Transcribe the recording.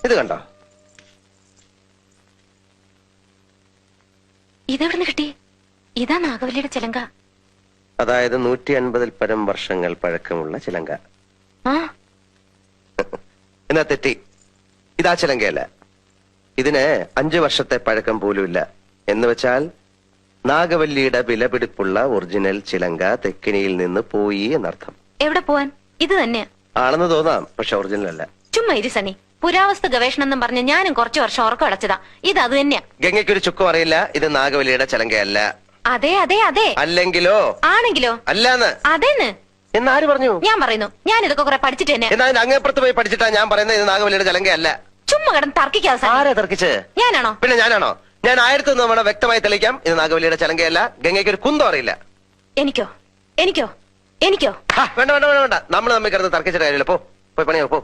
ഇത് കണ്ടോ? ഇതെവിടുന്ന് കിട്ടി? ഇതാ നാഗവല്ലിയുടെ ചിലങ്ക. അതായത് 150 പരം വർഷങ്ങൾ പഴക്കമുള്ള ചിലങ്ക. എന്നാ തെറ്റി. ഇതാ ചിലങ്കയല്ല. ഇതിന് 5 വർഷത്തെ പഴക്കം പോലുമില്ല. എന്ന് വെച്ചാൽ നാഗവല്ലിയുടെ വിലപിടിപ്പുള്ള ഒറിജിനൽ ചിലങ്ക തെക്കിനിയിൽ നിന്ന് പോയി എന്നർത്ഥം. എവിടെ പോവാൻ? ഇത് തന്നെ ആണെന്ന് തോന്നാം, പക്ഷെ ഒറിജിനൽ അല്ല. ചുമ്മാ ഇരി സണ്ണി. പുരാവസ്തു ഗവേഷണം എന്നും പറഞ്ഞ് ഞാനും കുറച്ചു വർഷം ഉറക്കം അടച്ചതാ. ഇത് അത് തന്നെയാ. ഗംഗയ്ക്കൊരു ചുക്കും അറിയില്ല. ഇത് നാഗവല്ലിയുടെ ചിലങ്കയല്ല. അതെ അതെ അതെ. അല്ലെങ്കിലോ? ആണെങ്കിലോ? അല്ലാന്ന്. അതേന്ന്. എന്നാര് പറഞ്ഞു? ഞാൻ പറയുന്നു. ഞാൻ ഇതൊക്കെ കുറെ പഠിച്ചിട്ട് തന്നെ. എന്നാ അങ്ങേപ്പുറത്ത് പോയി പഠിച്ചിട്ടാ ഞാൻ പറയുന്നത് ഇത് നാഗവല്ലിയുടെ ചിലങ്കയല്ല. ചുമ്മാ കിടന്ന് തർക്കിക്കാതെ. ആരാ തർക്കിച്ച്? ഞാനാണോ? പിന്നെ ഞാനാണോ? ഞാൻ 1001 തവണ വ്യക്തമായി തെളിയിക്കാം, ഇത് നാഗവല്ലിയുടെ ചിലങ്കയല്ല. ഗംഗയ്ക്ക് ഒരു കുന്തം അറിയില്ല. എനിക്കോ? എനിക്കോ? എനിക്കോ? വേണ്ട വേണ്ട വേണ്ട വേണ്ട. നമ്മൾ തമ്മിൽ കിടന്ന് തർക്കിച്ചിട്ട് കാര്യമില്ല. പോയി പണിയോ പോ.